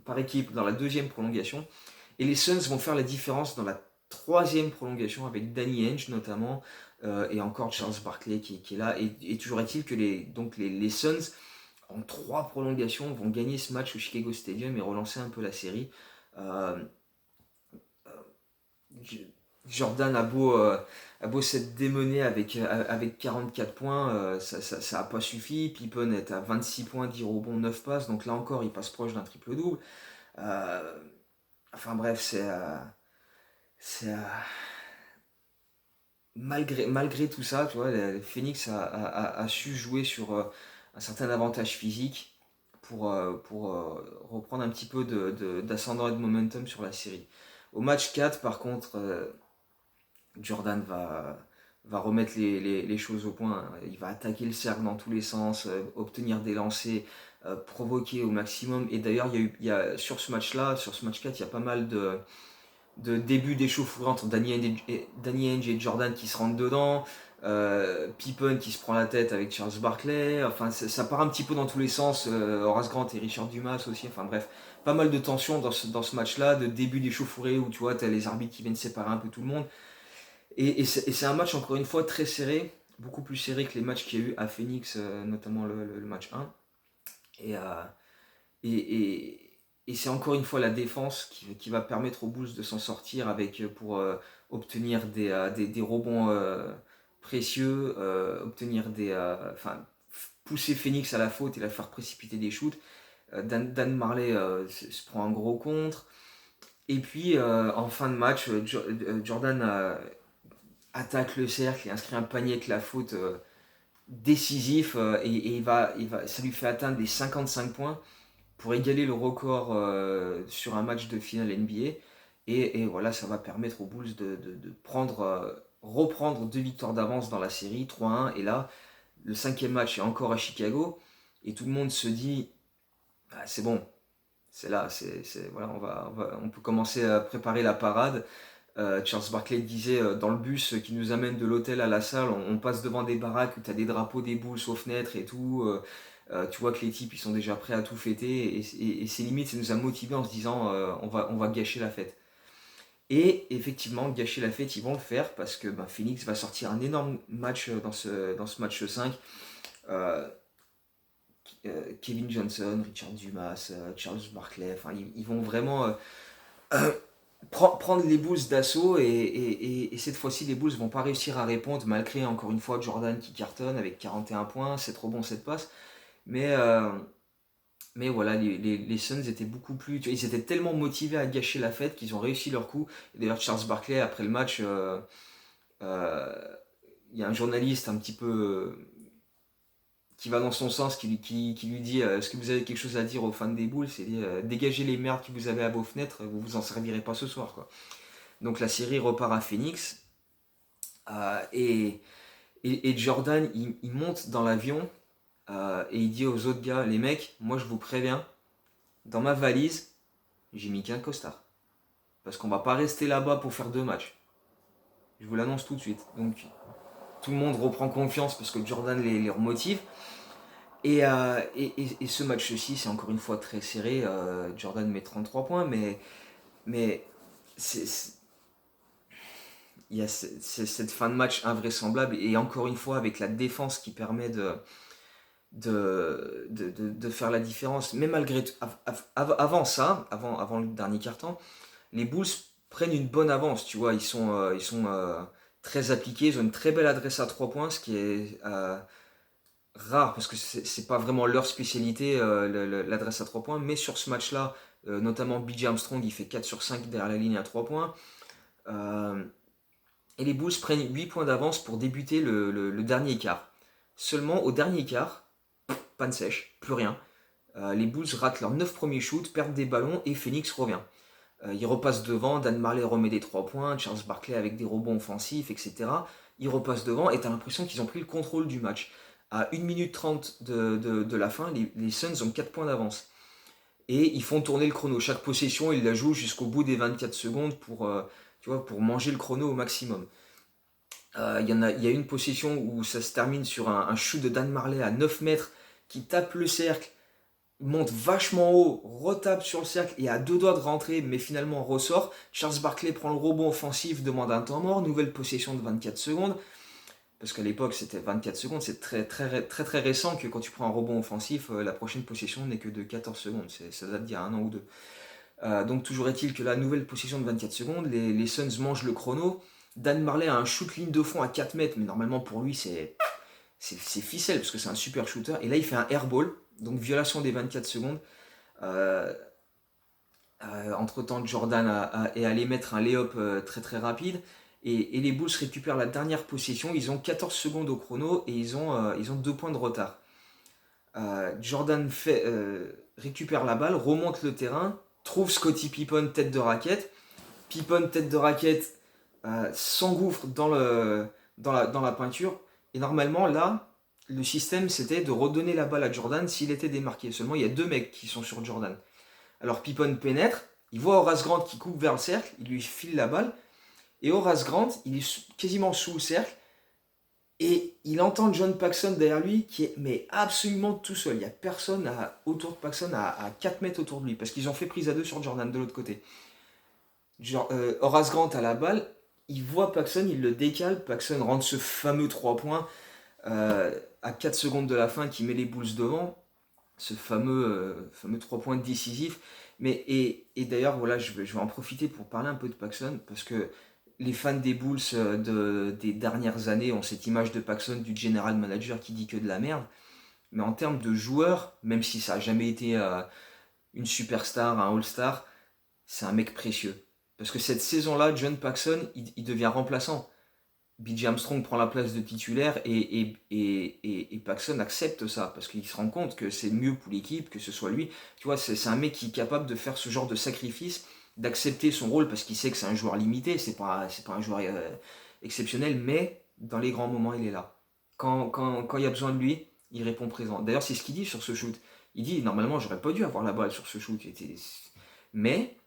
par équipe dans la deuxième prolongation. Et les Suns vont faire la différence dans la troisième prolongation avec Danny Ainge notamment, et encore Charles Barkley qui est là. Et toujours est-il que les Suns, en 3 prolongations, vont gagner ce match au Chicago Stadium et relancer un peu la série. Euh, Jordan a beau s'être démené avec 44 points, ça a pas suffi. Pippen est à 26 points, 10 rebonds, 9 passes. Donc là encore, il passe proche d'un triple-double. Euh, enfin bref, c'est, malgré tout ça, tu vois, Phoenix a su jouer sur un certain avantage physique pour reprendre un petit peu d'ascendant et de momentum sur la série. Au match 4, par contre, Jordan va remettre les choses au point. Il va attaquer le cercle dans tous les sens, obtenir des lancers, provoquer au maximum. Et d'ailleurs, sur ce match-là, sur ce match 4, il y a pas mal de débuts d'échauffourée entre Danny Ainge et Jordan qui se rentrent dedans. Pippen qui se prend la tête avec Charles Barkley. Enfin, ça part un petit peu dans tous les sens. Horace Grant et Richard Dumas aussi. Enfin bref, pas mal de tensions dans ce match-là, de début d'échauffourée où tu vois, tu as les arbitres qui viennent séparer un peu tout le monde. Et c'est un match, encore une fois, très serré, beaucoup plus serré que les matchs qu'il y a eu à Phoenix, notamment le match 1. Et, euh, et, et, et c'est encore une fois la défense qui va permettre aux Bulls de s'en sortir pour obtenir des rebonds précieux, enfin, pousser Phoenix à la faute et la faire précipiter des shoots. Dan Marley se prend un gros contre. Et puis en fin de match, Jordan attaque le cercle et inscrit un panier avec la faute décisif ça lui fait atteindre les 55 points pour égaler le record sur un match de finale NBA. Et voilà, ça va permettre aux Bulls de reprendre 2 victoires d'avance dans la série, 3-1. Et là, le 5e match est encore à Chicago. Et tout le monde se dit, ah, c'est bon, c'est là, voilà, on peut commencer à préparer la parade. Charles Barkley disait dans le bus qui nous amène de l'hôtel à la salle, on passe devant des baraques où tu as des drapeaux des Bulls aux fenêtres et tout. Tu vois que les types ils sont déjà prêts à tout fêter et c'est limite, ça nous a motivés en se disant on va gâcher la fête. Et effectivement, gâcher la fête, ils vont le faire parce que Phoenix va sortir un énorme match dans ce match 5. Euh, Kevin Johnson, Richard Dumas, Charles Barkley, enfin ils vont vraiment euh, prendre les Bulls d'assaut et cette fois-ci les Bulls vont pas réussir à répondre malgré encore une fois Jordan qui cartonne avec 41 points, 7 rebonds, 7 passes. Mais, euh, mais voilà, les Suns étaient beaucoup plus. Tu vois, ils étaient tellement motivés à gâcher la fête qu'ils ont réussi leur coup. Et d'ailleurs, Charles Barkley, après le match, euh, il y a un journaliste un petit peu qui va dans son sens, qui lui dit est-ce que vous avez quelque chose à dire aux fans des Bulls? C'est dit dégagez les merdes que vous avez à vos fenêtres, vous vous en servirez pas ce soir, quoi. Donc la série repart à Phoenix. Et Jordan, il monte dans l'avion et il dit aux autres gars les mecs, moi je vous préviens, dans ma valise, j'ai mis qu'un costard. Parce qu'on va pas rester là-bas pour faire 2 matchs. Je vous l'annonce tout de suite. Donc tout le monde reprend confiance parce que Jordan les remotive. Et ce match-ci, c'est encore une fois très serré. Jordan met 33 points, mais il y a cette fin de match invraisemblable. Et encore une fois, avec la défense qui permet de faire la différence. Mais malgré tout, avant ça, avant le dernier quart-temps, les Bulls prennent une bonne avance. Tu vois, ils sont très appliqués. Ils ont une très belle adresse à 3 points, ce qui est rare parce que c'est pas vraiment leur spécialité, l'adresse à 3 points. Mais sur ce match-là, notamment BJ Armstrong, il fait 4 sur 5 derrière la ligne à 3 points. Euh, et les Bulls prennent 8 points d'avance pour débuter le dernier quart. Seulement au dernier quart, panne sèche, plus rien. Les Bulls ratent leurs 9 premiers shoots, perdent des ballons et Phoenix revient. Ils repassent devant, Dan Marley remet des 3 points, Charles Barkley avec des rebonds offensifs, etc. Ils repassent devant et t'as l'impression qu'ils ont pris le contrôle du match. À 1 minute 30 de la fin, les Suns ont 4 points d'avance. Et ils font tourner le chrono. Chaque possession, ils la jouent jusqu'au bout des 24 secondes pour manger le chrono au maximum. Il y a une possession où ça se termine sur un shoot de Dan Marley à 9 mètres qui tape le cercle, monte vachement haut, retape sur le cercle et a 2 doigts de rentrer, mais finalement ressort. Charles Barkley prend le rebond offensif, demande un temps mort, nouvelle possession de 24 secondes. Parce qu'à l'époque c'était 24 secondes, c'est très très très très récent que quand tu prends un rebond offensif, la prochaine possession n'est que de 14 secondes. Ça date d'il y a un an ou deux. Donc toujours est-il que la nouvelle possession de 24 secondes, les Suns mangent le chrono. Dan Marley a un shoot ligne de fond à 4 mètres, mais normalement pour lui c'est ficelle parce que c'est un super shooter. Et là il fait un airball, donc violation des 24 secondes. Euh, Entre-temps, Jordan est allé mettre un lay-up très très rapide. Et les Bulls récupèrent la dernière possession. Ils ont 14 secondes au chrono et ils ont 2 points de retard. Jordan récupère la balle, remonte le terrain, trouve Scottie Pippen tête de raquette. Pippen tête de raquette s'engouffre dans la peinture. Et normalement, là, le système c'était de redonner la balle à Jordan s'il était démarqué. Seulement, il y a 2 mecs qui sont sur Jordan. Alors Pippen pénètre, il voit Horace Grant qui coupe vers le cercle, il lui file la balle. Et Horace Grant, il est quasiment sous le cercle. Et il entend John Paxson derrière lui qui est mais absolument tout seul. Il n'y a personne autour de Paxson à 4 mètres autour de lui. Parce qu'ils ont fait prise à 2 sur Jordan de l'autre côté. Horace Grant a la balle, il voit Paxson, il le décale. Paxson rentre ce fameux 3 points à 4 secondes de la fin qui met les Bulls devant. Ce fameux 3 points décisifs. Et d'ailleurs, voilà, je vais en profiter pour parler un peu de Paxson parce que les fans des Bulls des dernières années ont cette image de Paxson du general manager qui dit que de la merde. Mais en termes de joueur, même si ça n'a jamais été une superstar, un all-star, c'est un mec précieux. Parce que cette saison-là, John Paxson, il devient remplaçant. BJ Armstrong prend la place de titulaire et Paxson accepte ça parce qu'il se rend compte que c'est mieux pour l'équipe que ce soit lui. Tu vois, c'est un mec qui est capable de faire ce genre de sacrifice, d'accepter son rôle parce qu'il sait que c'est un joueur limité, c'est pas un joueur exceptionnel, mais dans les grands moments, il est là. Quand il y a besoin de lui, il répond présent. D'ailleurs, c'est ce qu'il dit sur ce shoot. Il dit normalement, j'aurais pas dû avoir la balle sur ce shoot, mais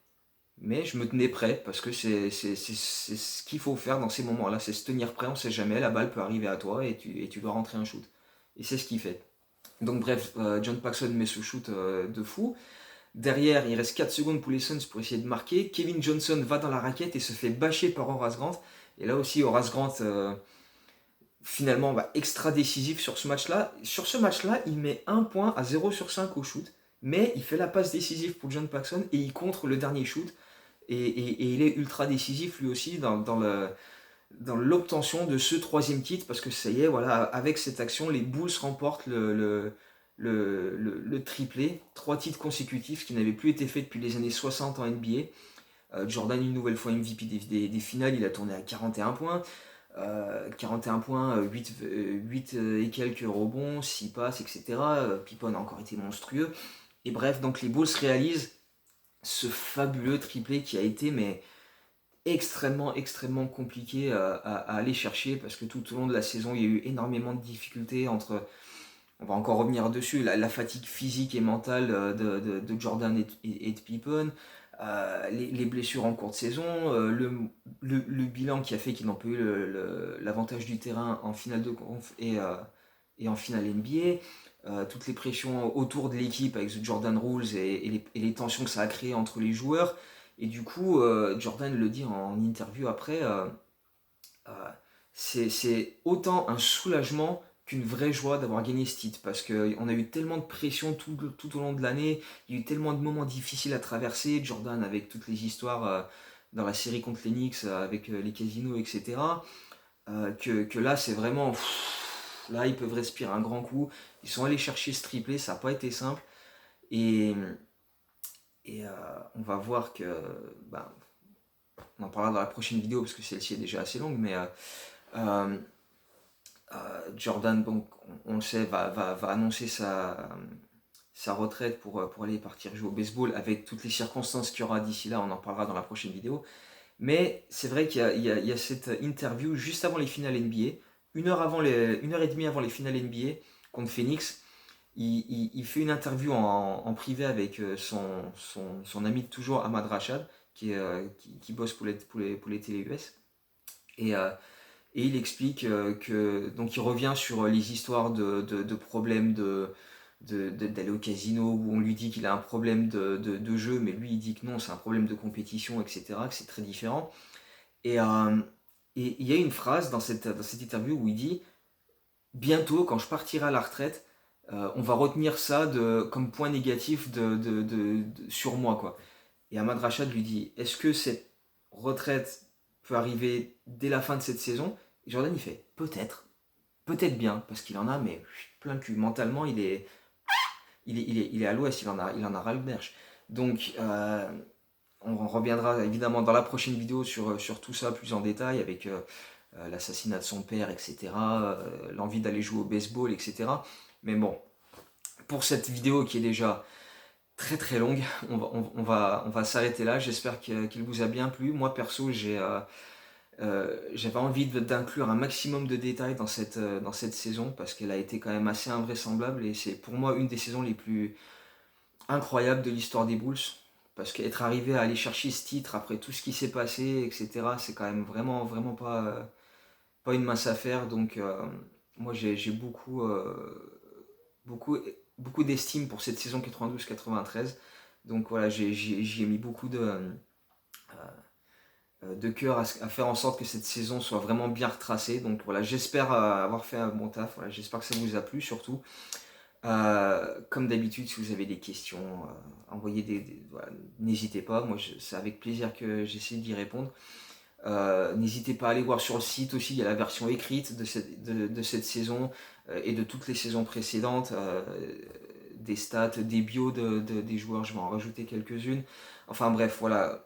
Mais je me tenais prêt parce que c'est ce qu'il faut faire dans ces moments-là, c'est se tenir prêt, on sait jamais, la balle peut arriver à toi et tu dois rentrer un shoot. Et c'est ce qu'il fait. Donc bref, John Paxson met ce shoot de fou. Derrière, il reste 4 secondes pour les Suns pour essayer de marquer. Kevin Johnson va dans la raquette et se fait bâcher par Horace Grant. Et là aussi, Horace Grant, finalement, extra décisif sur ce match-là. Sur ce match-là, il met 1 point à 0 sur 5 au shoot. Mais il fait la passe décisive pour John Paxson et il contre le dernier shoot. Et il est ultra décisif lui aussi dans l'obtention de ce troisième titre, parce que ça y est, voilà, avec cette action, les Bulls remportent le triplé, 3 titres consécutifs, ce qui n'avait plus été fait depuis les années 60 en NBA. Jordan, une nouvelle fois MVP des finales, il a tourné à 41 points. 41 points, 8 et quelques rebonds, 6 passes, etc. Pippen a encore été monstrueux. Et bref, donc les Bulls réalisent ce fabuleux triplé qui a été extrêmement compliqué à aller chercher, parce que tout au long de la saison il y a eu énormément de difficultés entre, on va encore revenir dessus, la fatigue physique et mentale de Jordan et de Pippen, les blessures en cours de saison, le bilan qui a fait qu'ils n'ont pas eu l'avantage du terrain en finale de conf et en finale NBA, toutes les pressions autour de l'équipe avec The Jordan Rules et les tensions que ça a créé entre les joueurs. Et du coup, Jordan le dit en interview après, euh, c'est autant un soulagement qu'une vraie joie d'avoir gagné ce titre, parce qu'on a eu tellement de pression tout au long de l'année, il y a eu tellement de moments difficiles à traverser, Jordan avec toutes les histoires dans la série contre les Knicks, avec les casinos, etc., que là c'est vraiment... là ils peuvent respirer un grand coup, ils sont allés chercher ce triplé, ça n'a pas été simple, et, et on va voir que... ben, on en parlera dans la prochaine vidéo parce que celle-ci est déjà assez longue, mais euh, Jordan, donc, on le sait, va annoncer sa retraite pour aller partir jouer au baseball, avec toutes les circonstances qu'il y aura d'ici là, on en parlera dans la prochaine vidéo. Mais c'est vrai qu'il y a cette interview juste avant les finales NBA, une heure et demie avant les finales NBA contre Phoenix. Il fait une interview en privé avec son ami de toujours, Ahmad Rashad, qui bosse pour les télé US. Et, euh, et il explique donc il revient sur les histoires de problèmes d'aller au casino, où on lui dit qu'il a un problème de jeu, mais lui il dit que non, c'est un problème de compétition, etc., que c'est très différent. Et il y a une phrase dans cette interview où il dit: bientôt, quand je partirai à la retraite, on va retenir ça comme point négatif sur moi, quoi. Et Ahmad Rashad lui dit: est-ce que cette retraite peut arriver dès la fin de cette saison? Et Jordan il fait: peut-être bien, parce qu'il en a mais plein le cul. Mentalement, il est à l'ouest, il en a ras le berge. Donc, on reviendra évidemment dans la prochaine vidéo sur tout ça plus en détail, avec l'assassinat de son père, etc., l'envie d'aller jouer au baseball, etc. Mais bon, pour cette vidéo qui est déjà très longue, on va s'arrêter là. J'espère qu'il vous a bien plu. Moi perso, j'avais envie d'inclure un maximum de détails dans cette saison, parce qu'elle a été quand même assez invraisemblable, et c'est pour moi une des saisons les plus incroyables de l'histoire des Bulls. Parce qu'être arrivé à aller chercher ce titre après tout ce qui s'est passé, etc., c'est quand même vraiment pas une mince affaire. Donc moi j'ai beaucoup, beaucoup d'estime pour cette saison 92-93. Donc voilà, j'y ai mis beaucoup de cœur à faire en sorte que cette saison soit vraiment bien retracée. Donc voilà, j'espère avoir fait un bon taf. Voilà, j'espère que ça vous a plu surtout. Comme d'habitude, si vous avez des questions, envoyez voilà, n'hésitez pas. Moi, c'est avec plaisir que j'essaie d'y répondre. N'hésitez pas à aller voir sur le site aussi, il y a la version écrite de cette saison et de toutes les saisons précédentes, des stats, des bios des joueurs, je vais en rajouter quelques-unes. Enfin bref, voilà,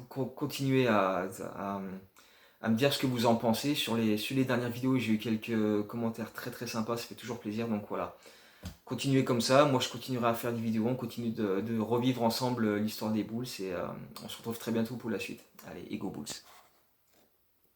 continuez à me dire ce que vous en pensez. Sur les dernières vidéos, j'ai eu quelques commentaires très sympas, ça fait toujours plaisir, donc voilà. Continuez comme ça, moi je continuerai à faire des vidéos, on continue de revivre ensemble l'histoire des Bulls, et on se retrouve très bientôt pour la suite. Allez, et go Bulls!